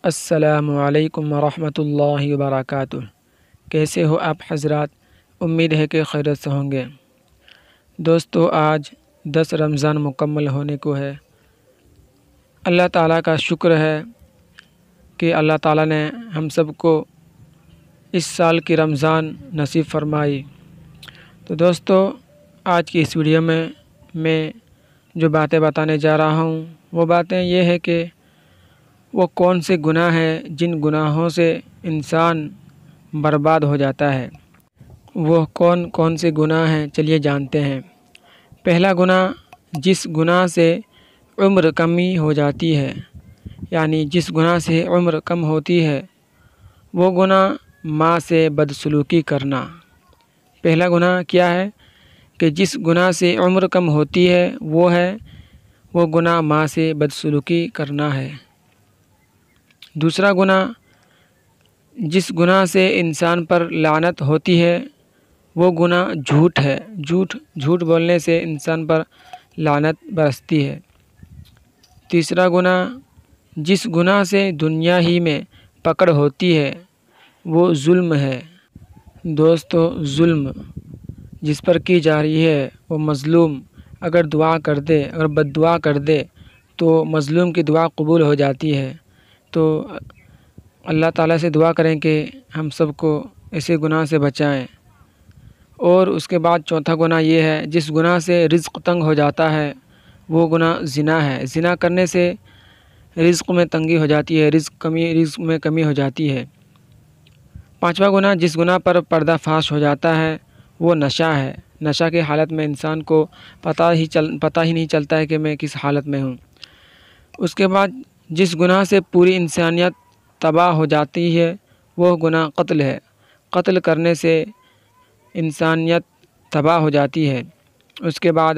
السلام ورحمۃ اللہ وبرکاتہ۔ کیسے ہو آپ حضرات؟ امید ہے کہ خیریت سے ہوں گے۔ دوستو، آج 10 رمضان مکمل ہونے کو ہے۔ اللہ تعالیٰ کا شکر ہے کہ اللہ تعالیٰ نے ہم سب کو اس سال کی رمضان نصیب فرمائی۔ تو دوستو، آج کی اس ویڈیو میں جو باتیں بتانے جا رہا ہوں وہ باتیں یہ ہے کہ وہ کون سے گناہ ہیں جن گناہوں سے انسان برباد ہو جاتا ہے۔ وہ کون سے گناہ ہیں، چلیے جانتے ہیں۔ پہلا گناہ، جس گناہ سے عمر کمی ہو جاتی ہے، یعنی جس گناہ سے عمر کم ہوتی ہے وہ گناہ ماں سے بدسلوکی کرنا۔ پہلا گناہ کیا ہے کہ جس گناہ سے عمر کم ہوتی ہے وہ گناہ ماں سے بدسلوکی کرنا ہے۔ دوسرا گناہ، جس گناہ سے انسان پر لعنت ہوتی ہے وہ گناہ جھوٹ ہے۔ جھوٹ بولنے سے انسان پر لعنت برستی ہے۔ تیسرا گناہ، جس گناہ سے دنیا ہی میں پکڑ ہوتی ہے وہ ظلم ہے۔ دوستو، ظلم جس پر کی جا رہی ہے وہ مظلوم اگر دعا کر دے، اگر بد دعا کر دے تو مظلوم کی دعا قبول ہو جاتی ہے۔ تو اللہ تعالیٰ سے دعا کریں کہ ہم سب کو ایسے گناہ سے بچائیں۔ اور اس کے بعد چوتھا گناہ یہ ہے، جس گناہ سے رزق تنگ ہو جاتا ہے وہ گناہ زنا ہے۔ زنا کرنے سے رزق میں تنگی ہو جاتی ہے، رزق میں کمی ہو جاتی ہے۔ پانچواں گناہ، جس گناہ پر پردہ فاش ہو جاتا ہے وہ نشہ ہے۔ نشہ کی حالت میں انسان کو پتہ ہی نہیں چلتا ہے کہ میں کس حالت میں ہوں۔ اس کے بعد جس گناہ سے پوری انسانیت تباہ ہو جاتی ہے وہ گناہ قتل ہے۔ قتل کرنے سے انسانیت تباہ ہو جاتی ہے۔ اس کے بعد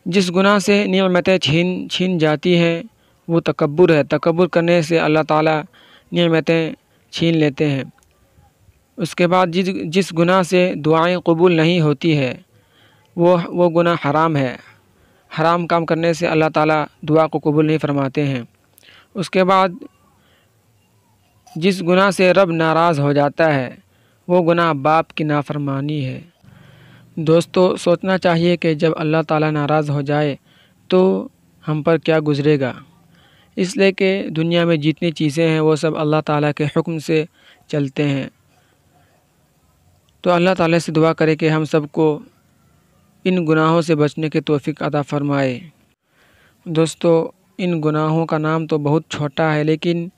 جس گناہ سے نعمتیں چھین جاتی ہیں وہ تکبر ہے۔ تکبر کرنے سے اللہ تعالیٰ نعمتیں چھین لیتے ہیں۔ اس کے بعد جس گناہ سے دعائیں قبول نہیں ہوتی ہے وہ گناہ حرام ہے۔ حرام کام کرنے سے اللہ تعالیٰ دعا کو قبول نہیں فرماتے ہیں۔ اس کے بعد جس گناہ سے رب ناراض ہو جاتا ہے وہ گناہ باپ کی نافرمانی ہے۔ دوستو، سوچنا چاہیے کہ جب اللہ تعالیٰ ناراض ہو جائے تو ہم پر کیا گزرے گا۔ اس لیے کہ دنیا میں جتنی چیزیں ہیں وہ سب اللہ تعالیٰ کے حکم سے چلتے ہیں۔ تو اللہ تعالیٰ سے دعا کرے کہ ہم سب کو ان گناہوں سے بچنے کی توفیق عطا فرمائے۔ دوستو، ان گناہوں کا نام تو بہت چھوٹا ہے لیکن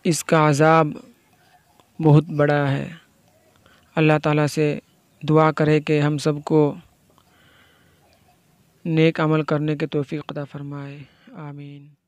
اس کا عذاب بہت بڑا ہے۔ اللہ تعالیٰ سے دعا کرے کہ ہم سب کو نیک عمل کرنے کی توفیق عطا فرمائے۔ آمین۔